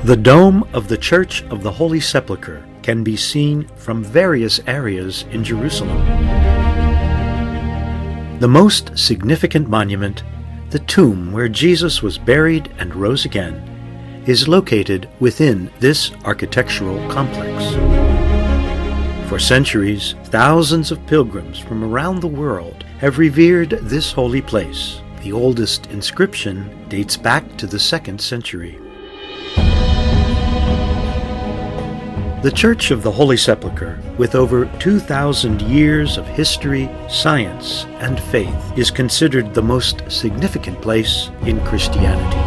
The dome of the Church of the Holy Sepulcher can be seen from various areas in Jerusalem. The most significant monument, the tomb where Jesus was buried and rose again, is located within this architectural complex. For centuries, thousands of pilgrims from around the world have revered this holy place. The oldest inscription dates back to the 2nd century. The Church of the Holy Sepulcher, with over 2,000 years of history, science, and faith, is considered the most significant place in Christianity.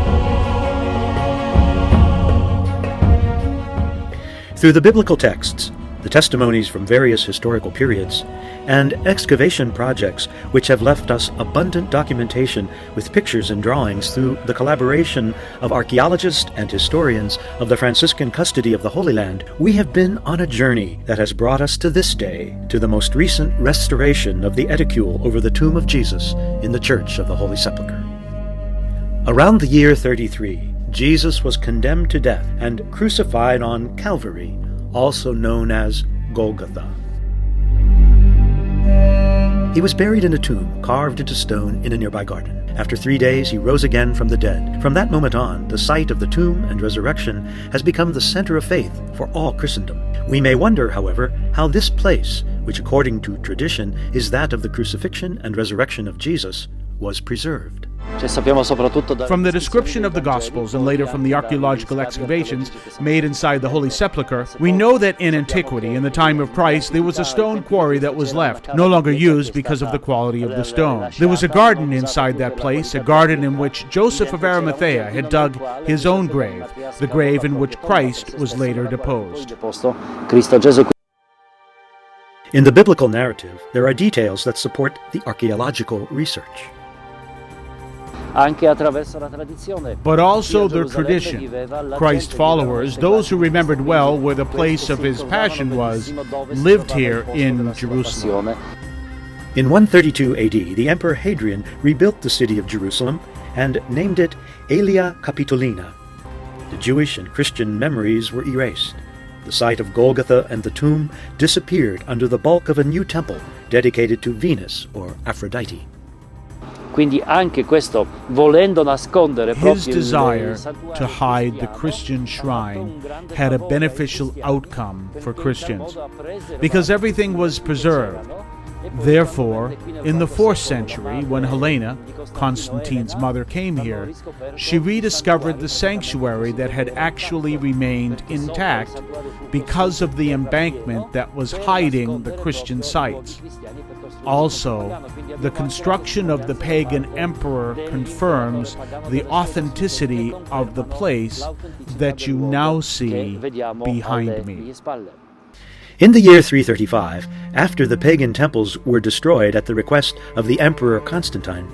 Through the biblical texts, the testimonies from various historical periods, and excavation projects which have left us abundant documentation with pictures and drawings through the collaboration of archaeologists and historians of the Franciscan custody of the Holy Land, we have been on a journey that has brought us to this day, to the most recent restoration of the edicule over the tomb of Jesus in the Church of the Holy Sepulcher. Around the year 33, Jesus was condemned to death and crucified on Calvary, also known as Golgotha. He was buried in a tomb carved into stone in a nearby garden. After 3 days, he rose again from the dead. From that moment on, the site of the tomb and resurrection has become the center of faith for all Christendom. We may wonder, however, how this place, which according to tradition is that of the crucifixion and resurrection of Jesus, was preserved. From the description of the Gospels and later from the archaeological excavations made inside the Holy Sepulchre, we know that in antiquity, in the time of Christ, there was a stone quarry that was left, no longer used because of the quality of the stone. There was a garden inside that place, a garden in which Joseph of Arimathea had dug his own grave, the grave in which Christ was later deposed. In the biblical narrative, there are details that support the archaeological research. But also the tradition. Christ followers, those who remembered well where the place of his passion was, lived here in Jerusalem. In 132 AD, the Emperor Hadrian rebuilt the city of Jerusalem and named it Aelia Capitolina. The Jewish and Christian memories were erased. The site of Golgotha and the tomb disappeared under the bulk of a new temple dedicated to Venus or Aphrodite. His desire to hide the Christian shrine had a beneficial outcome for Christians, because everything was preserved. Therefore, in the 4th century, when Helena, Constantine's mother, came here, she rediscovered the sanctuary that had actually remained intact because of the embankment that was hiding the Christian sites. Also, the construction of the pagan emperor confirms the authenticity of the place that you now see behind me. In the year 335, after the pagan temples were destroyed at the request of the Emperor Constantine,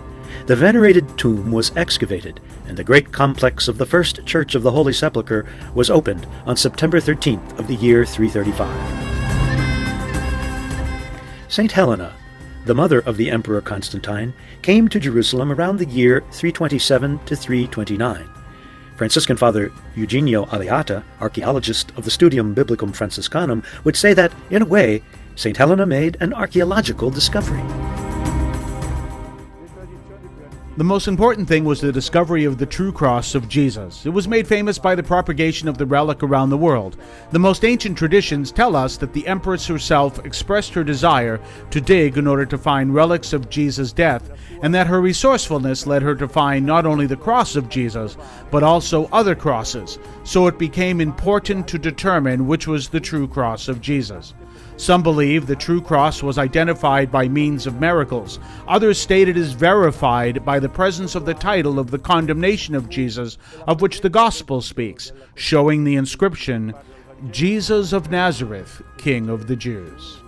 the venerated tomb was excavated, and the great complex of the first Church of the Holy Sepulchre was opened on September 13th of the year 335. Saint Helena, the mother of the Emperor Constantine, came to Jerusalem around the year 327 to 329. Franciscan Father Eugenio Aliata, archaeologist of the Studium Biblicum Franciscanum, would say that, in a way, St. Helena made an archaeological discovery. The most important thing was the discovery of the true cross of Jesus. It was made famous by the propagation of the relic around the world. The most ancient traditions tell us that the Empress herself expressed her desire to dig in order to find relics of Jesus' death, and that her resourcefulness led her to find not only the cross of Jesus, but also other crosses. So it became important to determine which was the true cross of Jesus. Some believe the true cross was identified by means of miracles. Others state it is verified by the presence of the title of the condemnation of Jesus, of which the Gospel speaks, showing the inscription, Jesus of Nazareth, King of the Jews.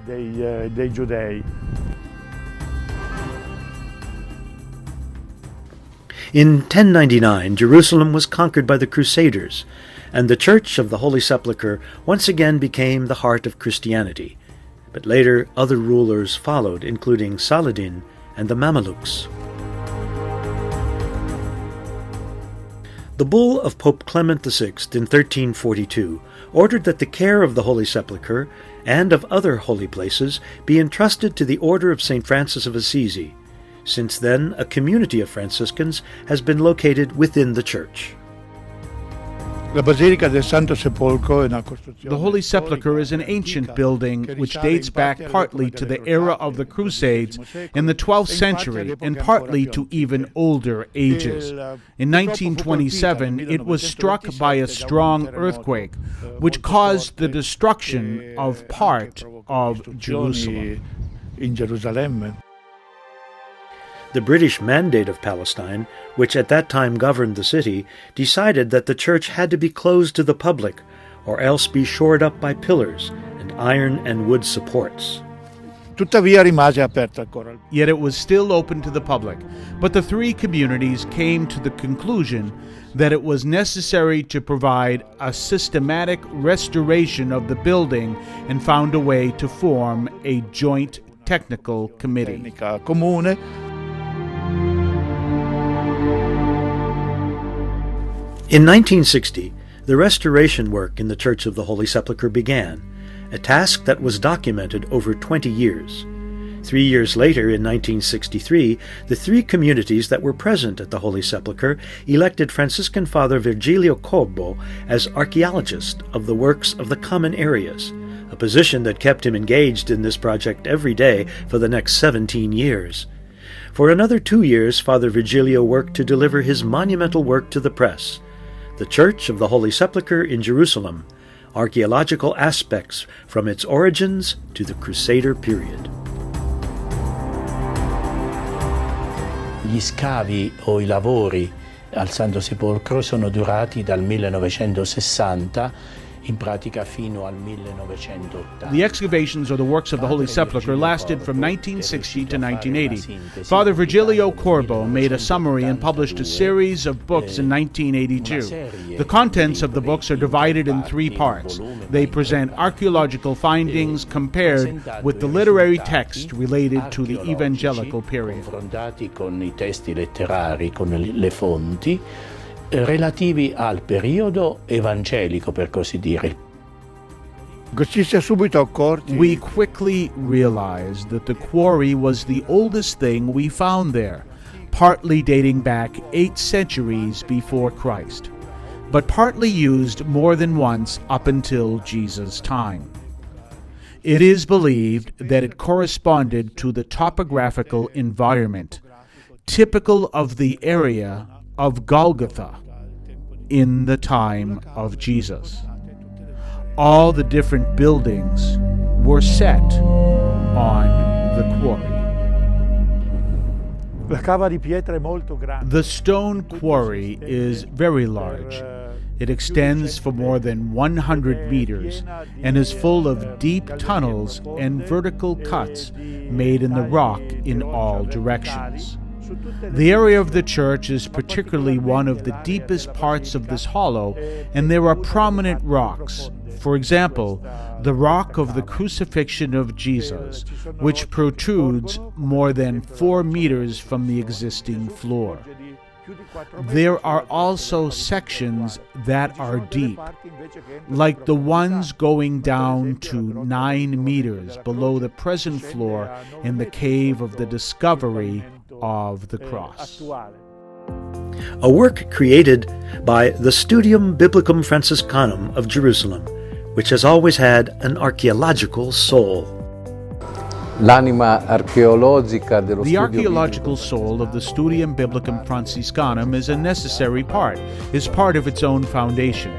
Dei Giudei. In 1099, Jerusalem was conquered by the Crusaders, and the Church of the Holy Sepulchre once again became the heart of Christianity. But later, other rulers followed, including Saladin and the Mamelukes. The bull of Pope Clement VI in 1342 ordered that the care of the Holy Sepulchre and of other holy places be entrusted to the Order of St. Francis of Assisi. Since then, a community of Franciscans has been located within the church. The Holy Sepulchre is an ancient building which dates back partly to the era of the Crusades in the 12th century and partly to even older ages. In 1927, it was struck by a strong earthquake, which caused the destruction of part of Jerusalem. The British Mandate of Palestine, which at that time governed the city, decided that the church had to be closed to the public, or else be shored up by pillars and iron and wood supports. Yet it was still open to the public, but the three communities came to the conclusion that it was necessary to provide a systematic restoration of the building and found a way to form a joint technical committee. In 1960, the restoration work in the Church of the Holy Sepulchre began, a task that was documented over 20 years. 3 years later, in 1963, the three communities that were present at the Holy Sepulchre elected Franciscan Father Virgilio Corbo as archaeologist of the works of the common areas, a position that kept him engaged in this project every day for the next 17 years. For another 2 years, Father Virgilio worked to deliver his monumental work to the press, The Church of the Holy Sepulchre in Jerusalem, Archaeological Aspects from its Origins to the Crusader Period. Gli scavi o I lavori al Santo Sepolcro sono durati dal 1960 in pratica fino al 1980. The excavations or the works of the Holy Sepulchre lasted from 1960 to 1980. Father Virgilio Corbo made a summary and published a series of books in 1982. The contents of the books are divided in three parts. They present archaeological findings compared with the literary text related to the evangelical period. Confrontati con I testi letterari, con le fonti relativi al periodo evangelico, per così dire. We quickly realized that the quarry was the oldest thing we found there, partly dating back 8 centuries before Christ, but partly used more than once up until Jesus' time. It is believed that it corresponded to the topographical environment typical of the area of Golgotha in the time of Jesus. All the different buildings were set on the quarry. The stone quarry is very large. It extends for more than 100 meters and is full of deep tunnels and vertical cuts made in the rock in all directions. The area of the church is particularly one of the deepest parts of this hollow, and there are prominent rocks. For example, the rock of the crucifixion of Jesus, which protrudes more than 4 meters from the existing floor. There are also sections that are deep, like the ones going down to 9 meters below the present floor in the Cave of the Discovery of the Cross. A work created by the Studium Biblicum Franciscanum of Jerusalem, which has always had an archaeological soul. The archaeological soul of the Studium Biblicum Franciscanum is a necessary part, is part of its own foundation.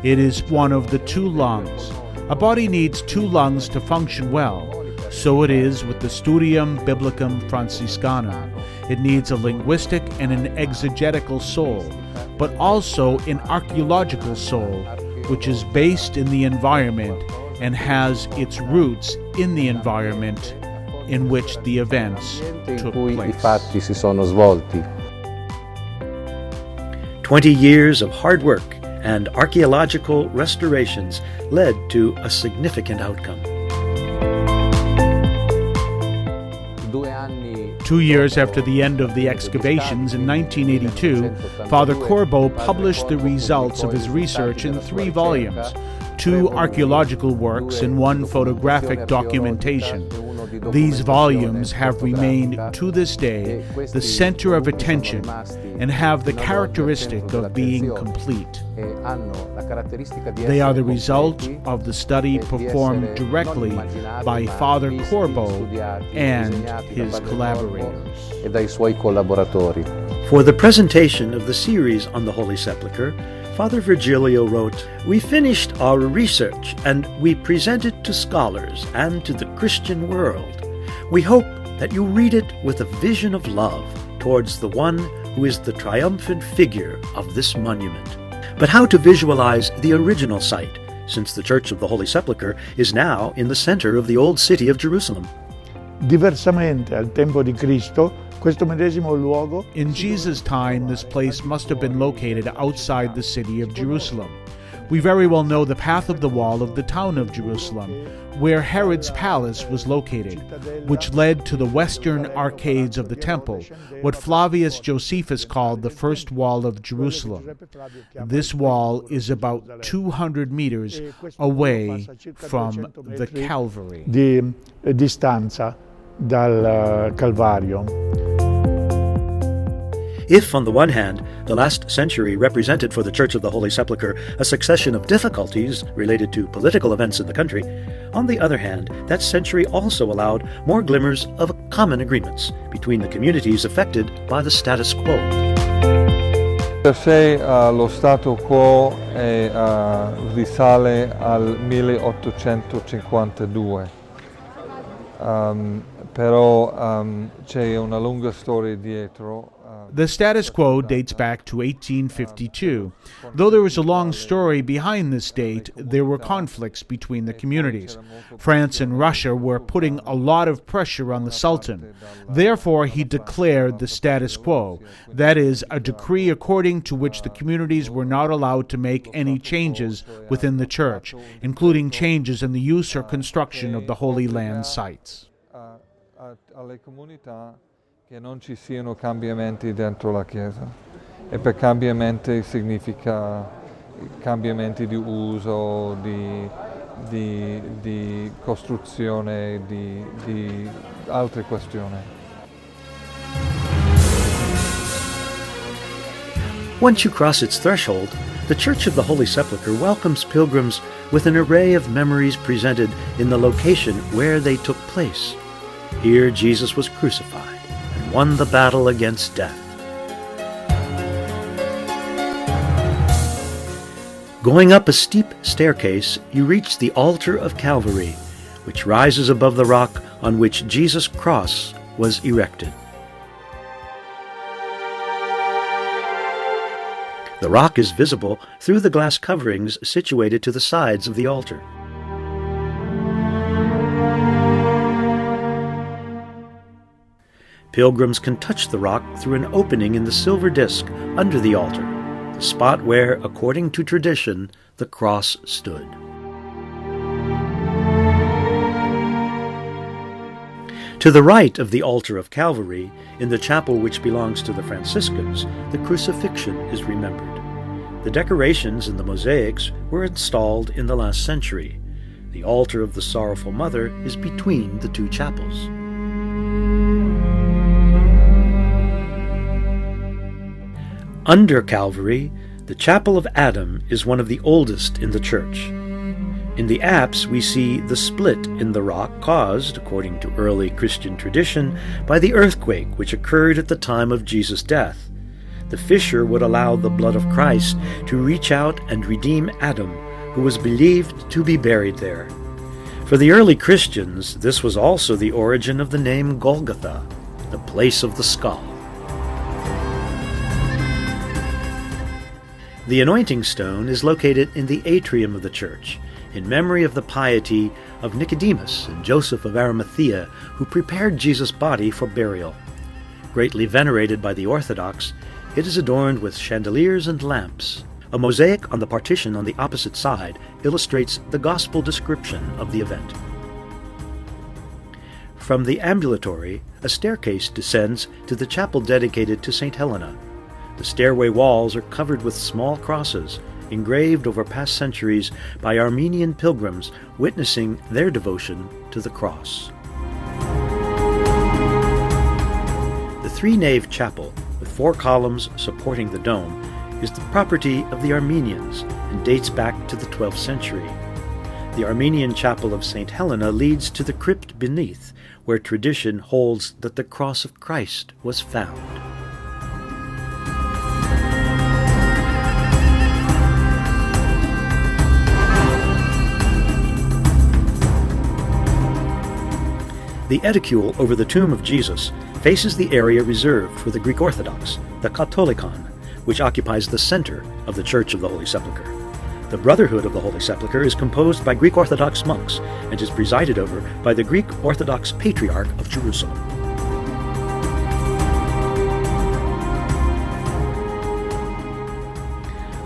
It is one of the 2 lungs. A body needs 2 lungs to function well. So it is with the Studium Biblicum Franciscanum. It needs a linguistic and an exegetical soul, but also an archaeological soul, which is based in the environment and has its roots in the environment in which the events took place. 20 years of hard work and archaeological restorations led to a significant outcome. 2 years after the end of the excavations in 1982, Father Corbo published the results of his research in 3 volumes, 2 archaeological works and 1 photographic documentation. These volumes have remained to this day the center of attention and have the characteristic of being complete. They are the result of the study performed directly by Father Corbo and his collaborators. For the presentation of the series on the Holy Sepulchre, Father Virgilio wrote, "We finished our research and we present it to scholars and to the Christian world. We hope that you read it with a vision of love towards the one who is the triumphant figure of this monument." But how to visualize the original site, since the Church of the Holy Sepulchre is now in the center of the old city of Jerusalem? Diversamente al tempo di Cristo, questo medesimo luogo In Jesus' time, this place must have been located outside the city of Jerusalem. We very well know the path of the wall of the town of Jerusalem, where Herod's palace was located, which led to the western arcades of the temple, what Flavius Josephus called the first wall of Jerusalem. This wall is about 200 meters away from the Calvary. di distanza dal Calvario. If, on the one hand, the last century represented for the Church of the Holy Sepulchre a succession of difficulties related to political events in the country, on the other hand, that century also allowed more glimmers of common agreements between the communities affected by the status quo. Per sé lo stato quo risale al 1852, però c'è una lunga storia dietro. The status quo dates back to 1852. Though there is a long story behind this date, there were conflicts between the communities. France and Russia were putting a lot of pressure on the Sultan. Therefore, he declared the status quo, that is, a decree according to which the communities were not allowed to make any changes within the church, including changes in the use or construction of the Holy Land sites. Alle comunità che non ci siano cambiamenti dentro la Chiesa, e per cambiamenti significa cambiamenti di uso, di costruzione, di altre questioni. Once you cross its threshold, the Church of the Holy Sepulchre welcomes pilgrims with an array of memories presented in the location where they took place. Here Jesus was crucified and won the battle against death. Going up a steep staircase, you reach the altar of Calvary, which rises above the rock on which Jesus' cross was erected. The rock is visible through the glass coverings situated to the sides of the altar. Pilgrims can touch the rock through an opening in the silver disc under the altar, the spot where, according to tradition, the cross stood. To the right of the altar of Calvary, in the chapel which belongs to the Franciscans, the crucifixion is remembered. The decorations and the mosaics were installed in the last century. The altar of the Sorrowful Mother is between the two chapels. Under Calvary, the Chapel of Adam is one of the oldest in the church. In the apse we see the split in the rock caused, according to early Christian tradition, by the earthquake which occurred at the time of Jesus' death. The fissure would allow the blood of Christ to reach out and redeem Adam, who was believed to be buried there. For the early Christians, this was also the origin of the name Golgotha, the place of the skull. The anointing stone is located in the atrium of the church, in memory of the piety of Nicodemus and Joseph of Arimathea, who prepared Jesus' body for burial. Greatly venerated by the Orthodox, it is adorned with chandeliers and lamps. A mosaic on the partition on the opposite side illustrates the gospel description of the event. From the ambulatory, a staircase descends to the chapel dedicated to St. Helena. The stairway walls are covered with small crosses, engraved over past centuries by Armenian pilgrims witnessing their devotion to the cross. The three-nave chapel, with 4 columns supporting the dome, is the property of the Armenians and dates back to the 12th century. The Armenian chapel of St. Helena leads to the crypt beneath, where tradition holds that the cross of Christ was found. The edicule over the tomb of Jesus faces the area reserved for the Greek Orthodox, the Katholikon, which occupies the center of the Church of the Holy Sepulchre. The Brotherhood of the Holy Sepulchre is composed by Greek Orthodox monks and is presided over by the Greek Orthodox Patriarch of Jerusalem.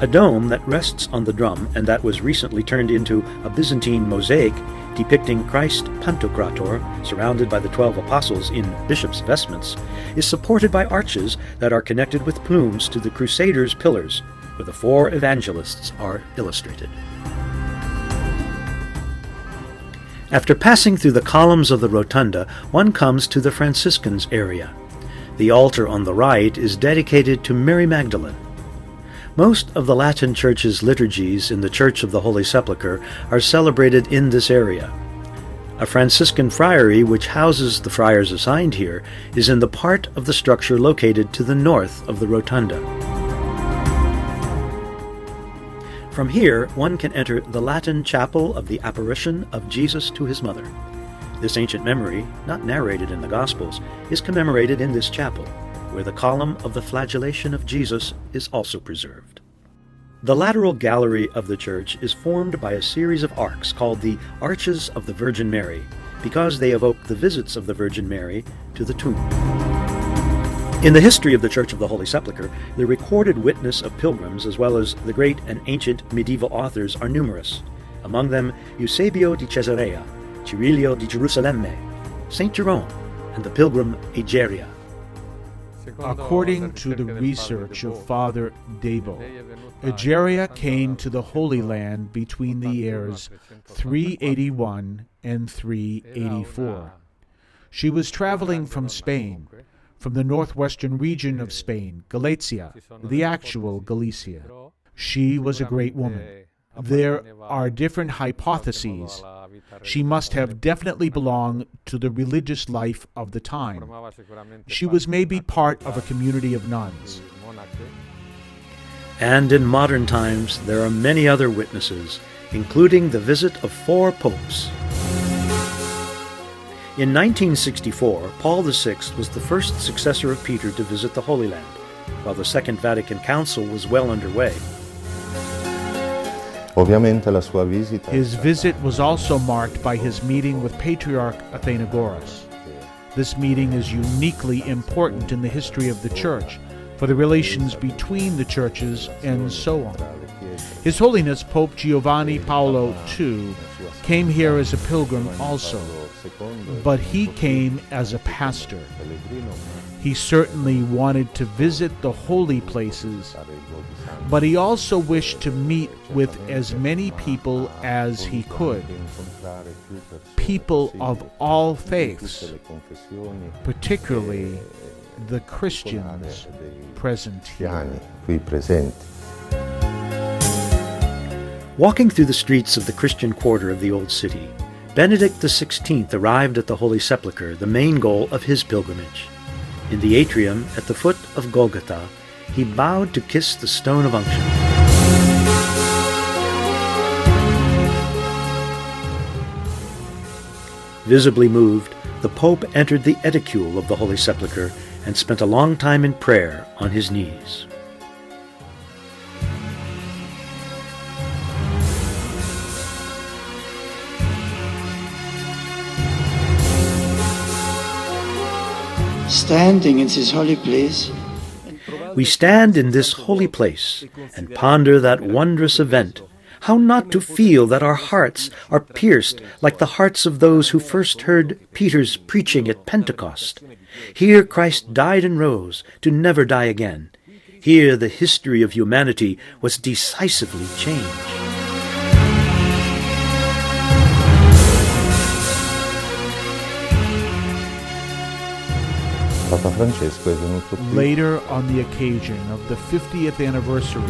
A dome that rests on the drum and that was recently turned into a Byzantine mosaic depicting Christ Pantocrator surrounded by the 12 apostles in bishop's vestments is supported by arches that are connected with plumes to the Crusaders' pillars, where the 4 evangelists are illustrated. After passing through the columns of the rotunda, one comes to the Franciscans area. The altar on the right is dedicated to Mary Magdalene. Most of the Latin Church's liturgies in the Church of the Holy Sepulchre are celebrated in this area. A Franciscan friary, which houses the friars assigned here, is in the part of the structure located to the north of the rotunda. From here, one can enter the Latin chapel of the apparition of Jesus to his mother. This ancient memory, not narrated in the Gospels, is commemorated in this chapel, where the column of the flagellation of Jesus is also preserved. The lateral gallery of the church is formed by a series of arcs called the Arches of the Virgin Mary, because they evoke the visits of the Virgin Mary to the tomb. In the history of the Church of the Holy Sepulchre, the recorded witness of pilgrims as well as the great and ancient medieval authors are numerous. Among them Eusebio di Cesarea, Cirilio di Gerusalemme, St. Jerome, and the pilgrim Egeria. According to the research of Father Debo, Egeria came to the Holy Land between the years 381 and 384. She was traveling from Spain, from the northwestern region of Spain, Galicia, the actual Galicia. She was a great woman. There are different hypotheses. She must have definitely belonged to the religious life of the time. She was maybe part of a community of nuns. And in modern times, there are many other witnesses, including the visit of 4 popes. In 1964, Paul VI was the first successor of Peter to visit the Holy Land, while the Second Vatican Council was well underway. His visit was also marked by his meeting with Patriarch Athenagoras. This meeting is uniquely important in the history of the Church, for the relations between the churches and so on. His Holiness Pope Giovanni Paolo II came here as a pilgrim also, but he came as a pastor. He certainly wanted to visit the holy places, but he also wished to meet with as many people as he could, people of all faiths, particularly the Christians present here. Walking through the streets of the Christian quarter of the Old City, Benedict XVI arrived at the Holy Sepulchre, the main goal of his pilgrimage. In the atrium at the foot of Golgotha, he bowed to kiss the stone of unction. Visibly moved, the Pope entered the edicule of the Holy Sepulchre and spent a long time in prayer on his knees. Standing in this holy place, we stand in this holy place and ponder that wondrous event How not to feel that our hearts are pierced like the hearts of those who first heard Peter's preaching at Pentecost. Here Christ died and rose to never die again. Here the history of humanity was decisively changed. Later, on the occasion of the 50th anniversary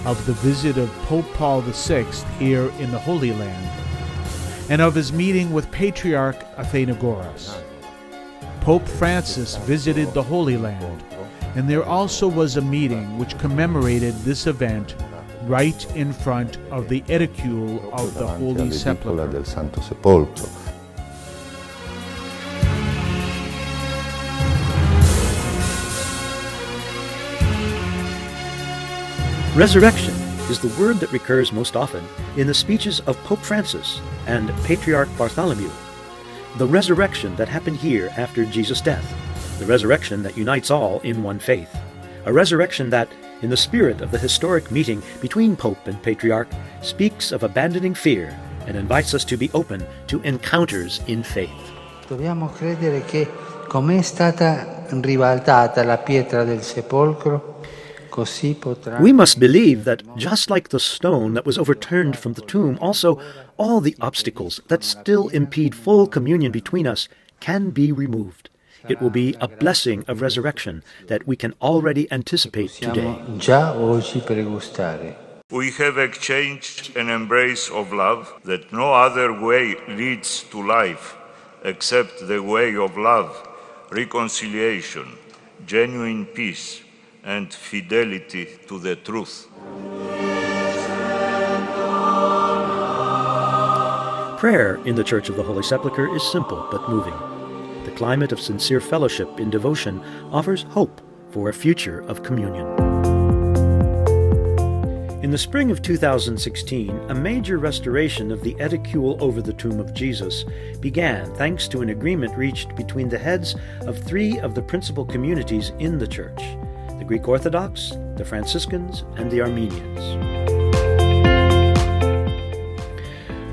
of the visit of Pope Paul VI here in the Holy Land, and of his meeting with Patriarch Athenagoras, Pope Francis visited the Holy Land, and there also was a meeting which commemorated this event right in front of the edicule of the Holy Sepulcher. Resurrection is the word that recurs most often in the speeches of Pope Francis and Patriarch Bartholomew. The resurrection that happened here after Jesus' death, the resurrection that unites all in one faith, a resurrection that, in the spirit of the historic meeting between Pope and Patriarch, speaks of abandoning fear and invites us to be open to encounters in faith. Dobbiamo credere che, come è stata ribaltata la pietra del sepolcro, così potrà. We must believe that just like the stone that was overturned from the tomb, also all the obstacles that still impede full communion between us can be removed. It will be a blessing of resurrection that we can already anticipate today. Possiamo già oggi pregustare. We have exchanged an embrace of love that no other way leads to life except the way of love, reconciliation, genuine peace, and fidelity to the truth. Prayer in the Church of the Holy Sepulchre is simple but moving. The climate of sincere fellowship in devotion offers hope for a future of communion. In the spring of 2016, a major restoration of the edicule over the tomb of Jesus began thanks to an agreement reached between the heads of three of the principal communities in the Church: the Greek Orthodox, the Franciscans, and the Armenians.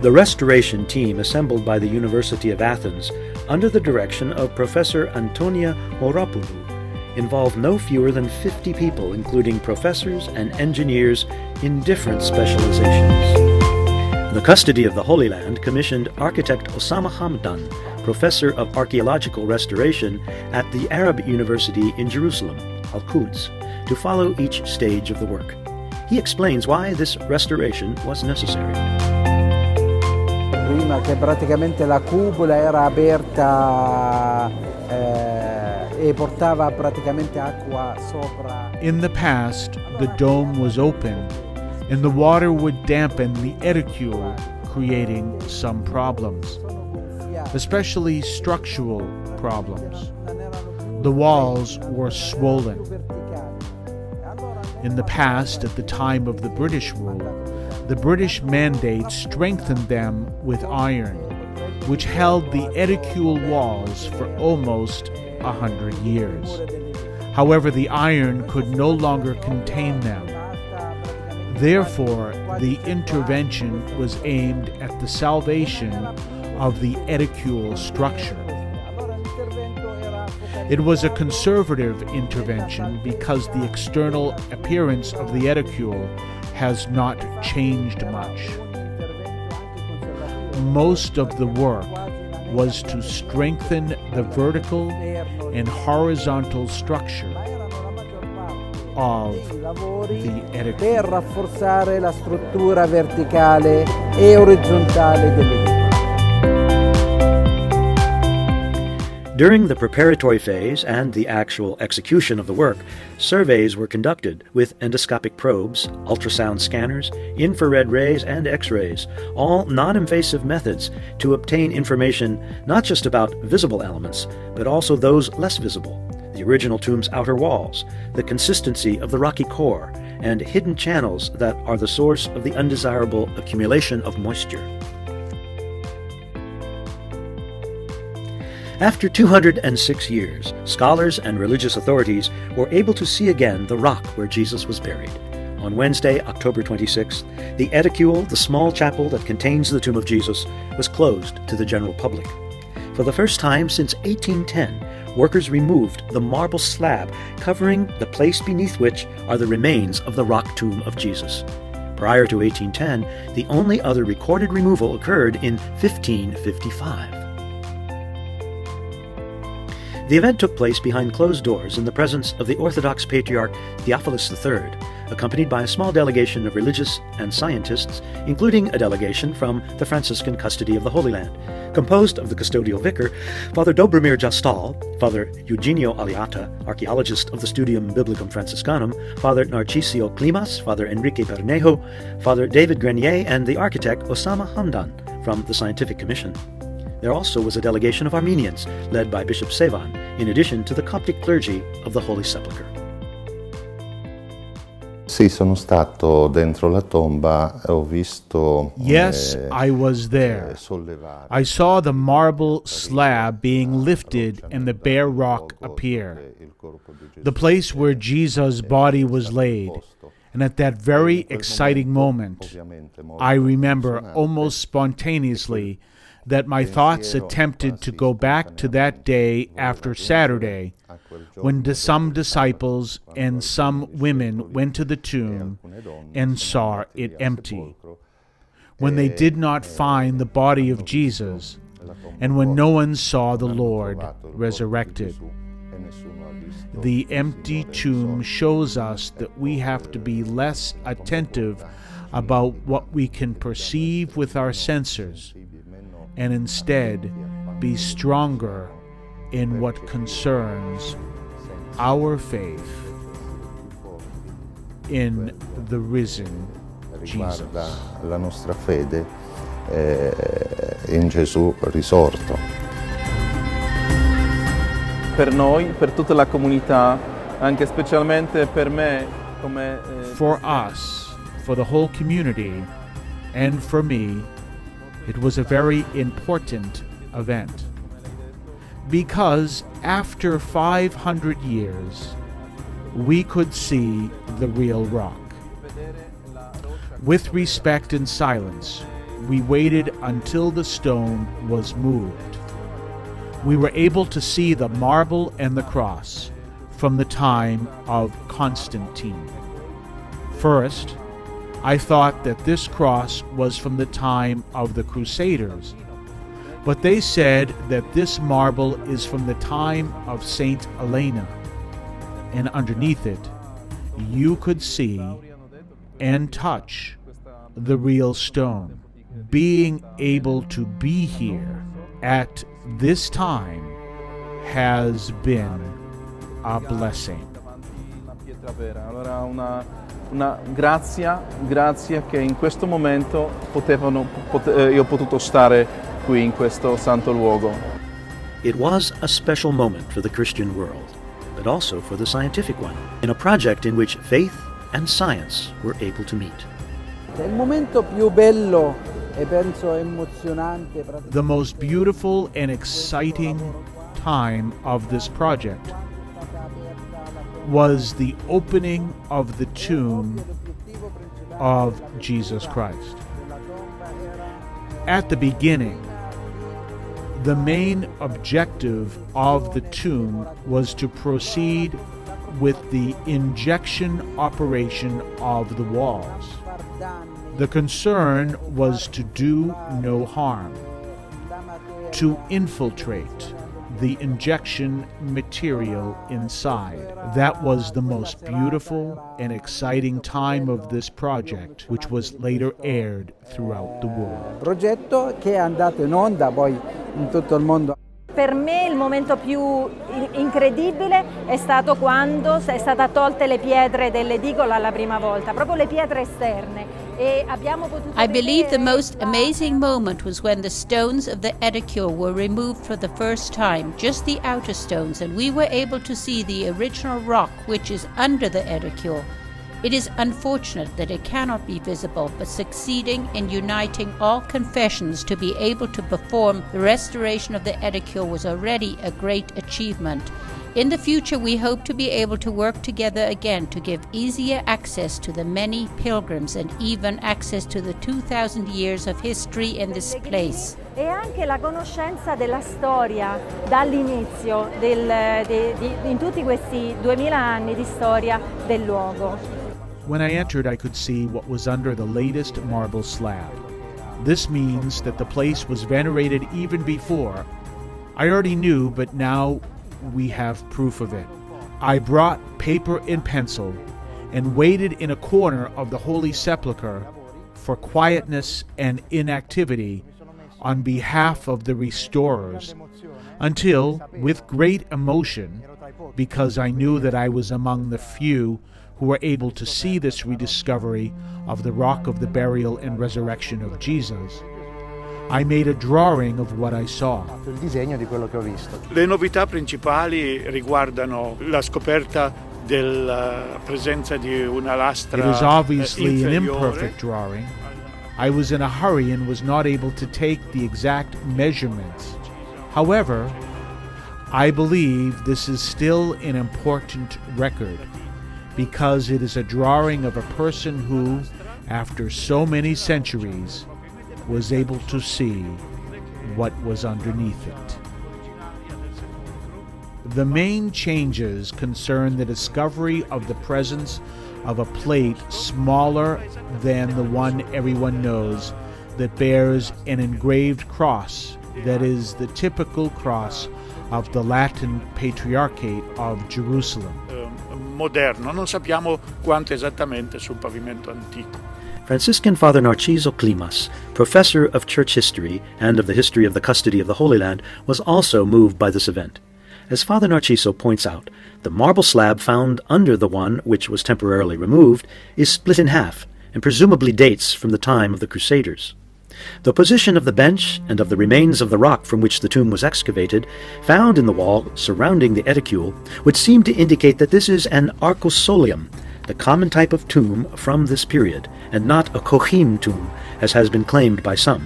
The restoration team assembled by the University of Athens under the direction of Professor Antonia Morapoulou involved no fewer than 50 people, including professors and engineers in different specializations. The Custody of the Holy Land commissioned architect Osama Hamdan, professor of archaeological restoration at the Arab University in Jerusalem, Al-Quds, to follow each stage of the work. He explains why this restoration was necessary. Prima che praticamente la cupola era aperta e portava praticamente acqua sopra. In the past, the dome was open, and the water would dampen the edicule, creating some problems, especially structural problems. The walls were swollen. In the past, at the time of the British rule, the British mandate strengthened them with iron, which held the edicule walls for almost 100 years. However, the iron could no longer contain them. Therefore, the intervention was aimed at the salvation of the edicule structure. It was a conservative intervention because the external appearance of the edicule has not changed much. Most of the work was to strengthen the vertical and horizontal structure of the edicule. Per rafforzare la struttura verticale e orizzontale dell'edicolo. During the preparatory phase and the actual execution of the work, surveys were conducted with endoscopic probes, ultrasound scanners, infrared rays, and X-rays, all non-invasive methods to obtain information not just about visible elements, but also those less visible: the original tomb's outer walls, the consistency of the rocky core, and hidden channels that are the source of the undesirable accumulation of moisture. After 206 years, scholars and religious authorities were able to see again the rock where Jesus was buried. On Wednesday, October 26th, the Edicule, the small chapel that contains the tomb of Jesus, was closed to the general public. For the first time since 1810, workers removed the marble slab covering the place beneath which are the remains of the rock tomb of Jesus. Prior to 1810, the only other recorded removal occurred in 1555. The event took place behind closed doors in the presence of the Orthodox Patriarch Theophilus III, accompanied by a small delegation of religious and scientists, including a delegation from the Franciscan Custody of the Holy Land, composed of the custodial vicar, Father Dobromir Jastal, Father Eugenio Aliata, archaeologist of the Studium Biblicum Franciscanum, Father Narcisio Climas, Father Enrique Bernejo, Father David Grenier, and the architect Osama Hamdan from the Scientific Commission. There also was a delegation of Armenians, led by Bishop Sevan, in addition to the Coptic clergy of the Holy Sepulchre. Sì, sono stato dentro la tomba, ho visto. Yes, I was there. I saw the marble slab being lifted and the bare rock appear, the place where Jesus' body was laid. And at that very exciting moment, I remember almost spontaneously that my thoughts attempted to go back to that day after Saturday, when some disciples and some women went to the tomb and saw it empty, when they did not find the body of Jesus, and when no one saw the Lord resurrected. The empty tomb shows us that we have to be less attentive about what we can perceive with our senses, and instead be stronger in what concerns our faith in the risen Jesus. La nostra fede in Gesù risorto. Per noi, per tutta la comunità, anche specialmente per me, come for us, for the whole community, and for me, it was a very important event, because after 500 years, we could see the real rock. With respect and silence, we waited until the stone was moved. We were able to see the marble and the cross from the time of Constantine. First, I thought that this cross was from the time of the Crusaders, but they said that this marble is from the time of Saint Elena, and underneath it, you could see and touch the real stone. Being able to be here at this time has been a blessing. Una grazia che in questo momento io ho potuto stare qui in questo santo luogo. It was a special moment for the Christian world, but also for the scientific one, in a project in which faith and science were able to meet. Il momento più bello e penso emozionante. The most beautiful and exciting time of this project was the opening of the tomb of Jesus Christ. At the beginning, the main objective of the tomb was to proceed with the injection operation of the walls. The concern was to do no harm, to infiltrate the injection material inside. That was the most beautiful and exciting time of this project, which was later aired throughout the world. Progetto che è andato in onda poi in tutto il mondo. Per me il momento più incredibile è stato quando è stata tolte le pietre dell'edicola la prima volta, proprio le pietre esterne. I believe the most amazing moment was when the stones of the edicule were removed for the first time, just the outer stones, and we were able to see the original rock which is under the edicule. It is unfortunate that it cannot be visible, but succeeding in uniting all confessions to be able to perform the restoration of the edicule was already a great achievement. In the future, we hope to be able to work together again to give easier access to the many pilgrims and even access to the 2,000 years of history in this place. E anche la conoscenza della storia dall'inizio, in tutti questi 2000 anni di storia del luogo. When I entered, I could see what was under the latest marble slab. This means that the place was venerated even before. I already knew, but now we have proof of it. I brought paper and pencil and waited in a corner of the Holy Sepulchre for quietness and inactivity on behalf of the restorers until, with great emotion, because I knew that I was among the few who were able to see this rediscovery of the rock of the burial and resurrection of Jesus, I made a drawing of what I saw. Il disegno di quello che ho visto. Le novità principali riguardano la scoperta della presenza di una lastra It is obviously an inferiore. imperfect drawing. I was in a hurry and was not able to take the exact measurements. However, I believe this is still an important record because it is a drawing of a person who, after so many centuries, was able to see what was underneath it. The main changes concern the discovery of the presence of a plate smaller than the one everyone knows that bears an engraved cross that is the typical cross of the Latin Patriarchate of Jerusalem. Moderno, non sappiamo quanto esattamente sul pavimento antico. Franciscan Father Narciso Climas, professor of church history and of the history of the custody of the Holy Land, was also moved by this event. As Father Narciso points out, the marble slab found under the one which was temporarily removed is split in half and presumably dates from the time of the Crusaders. The position of the bench and of the remains of the rock from which the tomb was excavated, found in the wall surrounding the edicule, would seem to indicate that this is an arcosolium, the common type of tomb from this period, and not a Kochim tomb, as has been claimed by some.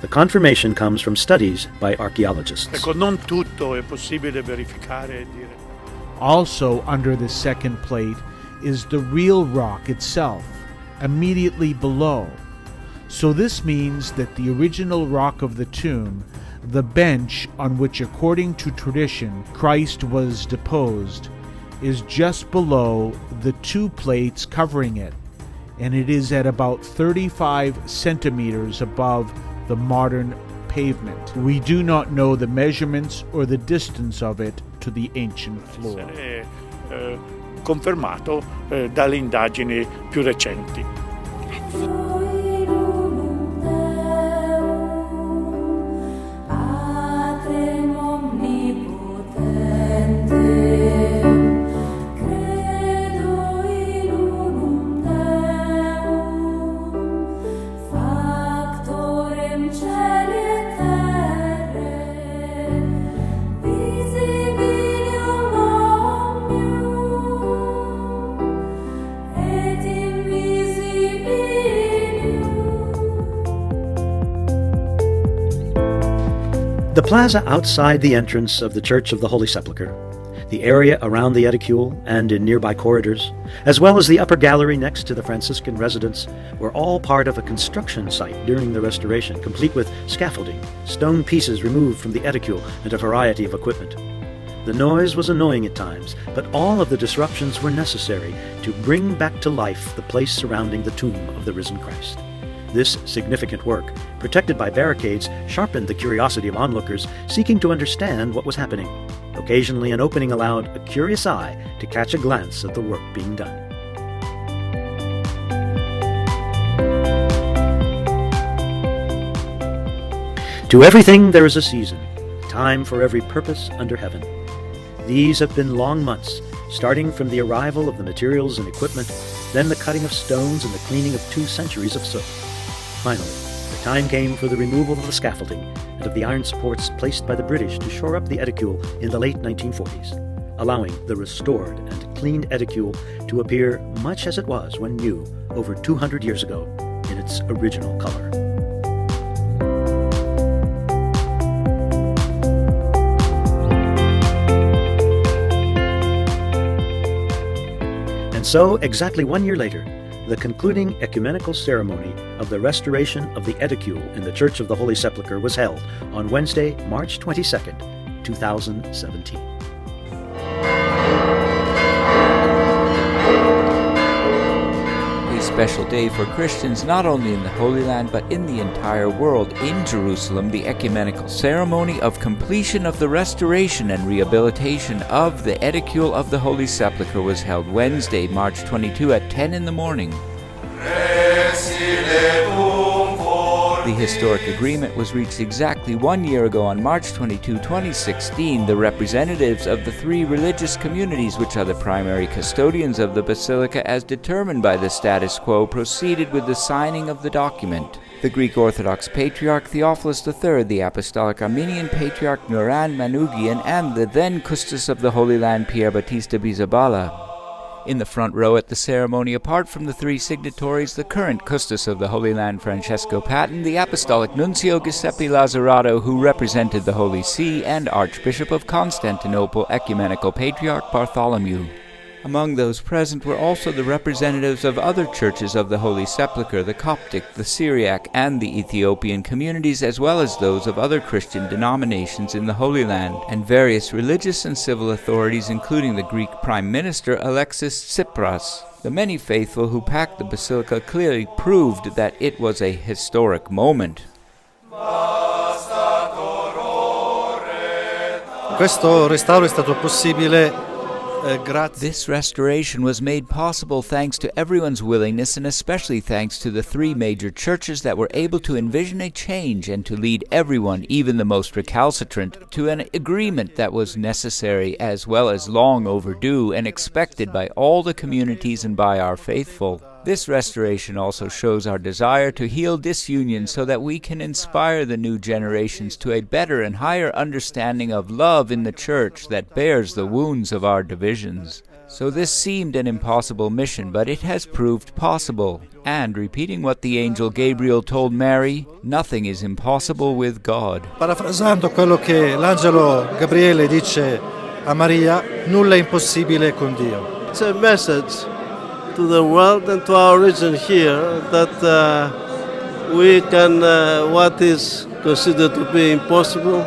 The confirmation comes from studies by archaeologists. Ecco, non tutto è possibile verificare e dire. Also under the second plate is the real rock itself, immediately below. So this means that the original rock of the tomb, the bench on which, according to tradition, Christ was deposed, is just below the two plates covering it, and it is at about 35 centimeters above the modern pavement. We do not know the measurements or the distance of it to the ancient floor. È confermato dalle indagini più recenti. The plaza outside the entrance of the Church of the Holy Sepulchre, the area around the edicule and in nearby corridors, as well as the upper gallery next to the Franciscan residence, were all part of a construction site during the restoration, complete with scaffolding, stone pieces removed from the edicule, and a variety of equipment. The noise was annoying at times, but all of the disruptions were necessary to bring back to life the place surrounding the tomb of the risen Christ. This significant work, protected by barricades, sharpened the curiosity of onlookers seeking to understand what was happening. Occasionally an opening allowed a curious eye to catch a glance at the work being done. To everything there is a season, time for every purpose under heaven. These have been long months, starting from the arrival of the materials and equipment, then the cutting of stones and the cleaning of 2 centuries of soot. Finally, the time came for the removal of the scaffolding and of the iron supports placed by the British to shore up the edicule in the late 1940s, allowing the restored and cleaned edicule to appear much as it was when new over 200 years ago in its original color. And so, exactly 1 year later, the concluding ecumenical ceremony of the restoration of the edicule in the Church of the Holy Sepulchre was held on Wednesday, March 22nd, 2017. A special day for Christians not only in the Holy Land but in the entire world. In Jerusalem, the ecumenical ceremony of completion of the restoration and rehabilitation of the edicule of the Holy Sepulchre was held Wednesday, March 22 at 10 in the morning. The historic agreement was reached exactly 1 year ago on March 22, 2016. The representatives of the three religious communities, which are the primary custodians of the Basilica as determined by the status quo, proceeded with the signing of the document. The Greek Orthodox Patriarch Theophilus III, the Apostolic Armenian Patriarch Nuran Manugian, and the then Custos of the Holy Land Pier Battista Bizabala. In the front row at the ceremony, apart from the three signatories, the current Custos of the Holy Land Francesco Patton, the Apostolic Nuncio Giuseppe Lazzarato, who represented the Holy See, and Archbishop of Constantinople, Ecumenical Patriarch Bartholomew. Among those present were also the representatives of other churches of the Holy Sepulchre, the Coptic, the Syriac, and the Ethiopian communities, as well as those of other Christian denominations in the Holy Land, and various religious and civil authorities, including the Greek Prime Minister Alexis Tsipras. The many faithful who packed the Basilica clearly proved that it was a historic moment. Questo restauro è stato possibile This restoration was made possible thanks to everyone's willingness, and especially thanks to the three major churches that were able to envision a change and to lead everyone, even the most recalcitrant, to an agreement that was necessary as well as long overdue and expected by all the communities and by our faithful. This restoration also shows our desire to heal disunion so that we can inspire the new generations to a better and higher understanding of love in the Church that bears the wounds of our divisions. So this seemed an impossible mission, but it has proved possible. And, repeating what the angel Gabriel told Mary, nothing is impossible with God. Parafrasando quello che l'angelo Gabriele dice a Maria, nulla è impossibile con Dio. It's a message to the world and to our region here that we can, what is considered to be impossible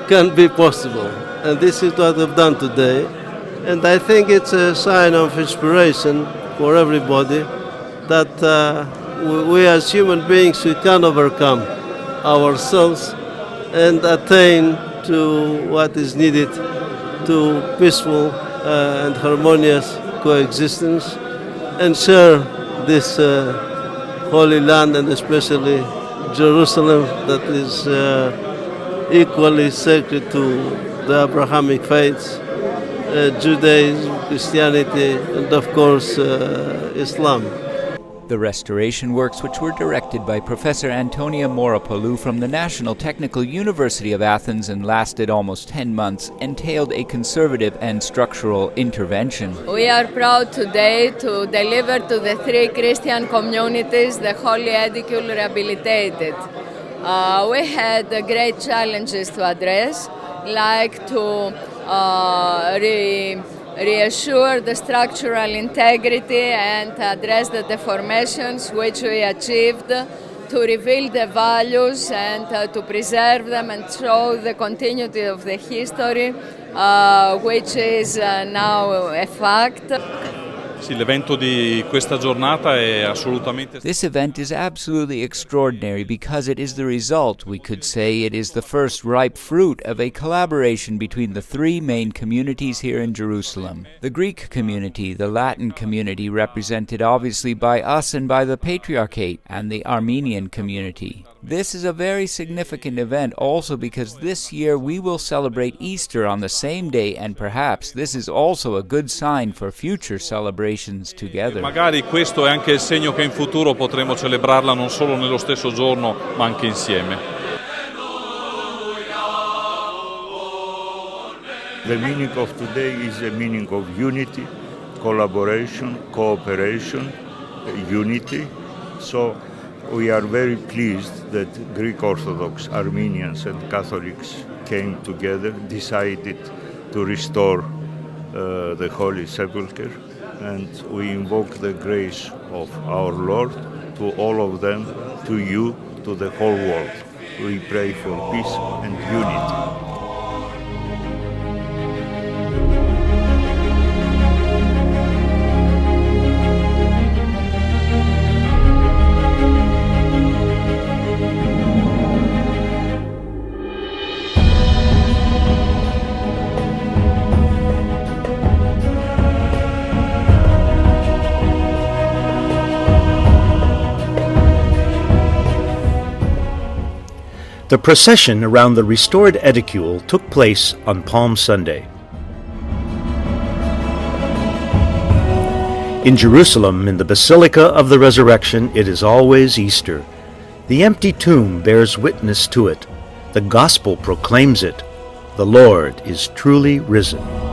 can be possible. And this is what we've done today. And I think it's a sign of inspiration for everybody that we as human beings, we can overcome ourselves and attain to what is needed to peaceful and harmonious coexistence and share this Holy Land, and especially Jerusalem, that is equally sacred to the Abrahamic faiths, Judaism, Christianity, and of course Islam. The restoration works, which were directed by Professor Antonia Moropoulou from the National Technical University of Athens and lasted almost 10 months, entailed a conservative and structural intervention. We are proud today to deliver to the three Christian communities the Holy Edicule rehabilitated. We had great challenges to address, like to reassure the structural integrity and address the deformations which we achieved, to reveal the values and to preserve them and show the continuity of the history, which is now a fact. Sì, l'evento di questa giornata è assolutamente... This event is absolutely extraordinary because it is the result, we could say it is the first ripe fruit of a collaboration between the three main communities here in Jerusalem. The Greek community, the Latin community represented obviously by us and by the Patriarchate, and the Armenian community. This is a very significant event also because this year we will celebrate Easter on the same day, and perhaps this is also a good sign for future celebrations together. Magari questo è anche il segno che in futuro potremo celebrarla non solo nello stesso giorno, ma anche insieme. The meaning of today is a meaning of unity, collaboration, cooperation, unity. So we are very pleased that Greek Orthodox, Armenians and Catholics came together, decided to restore the Holy Sepulchre, and we invoke the grace of our Lord to all of them, to you, to the whole world. We pray for peace and unity. The procession around the restored edicule took place on Palm Sunday. In Jerusalem, in the Basilica of the Resurrection, it is always Easter. The empty tomb bears witness to it. The gospel proclaims it. The Lord is truly risen.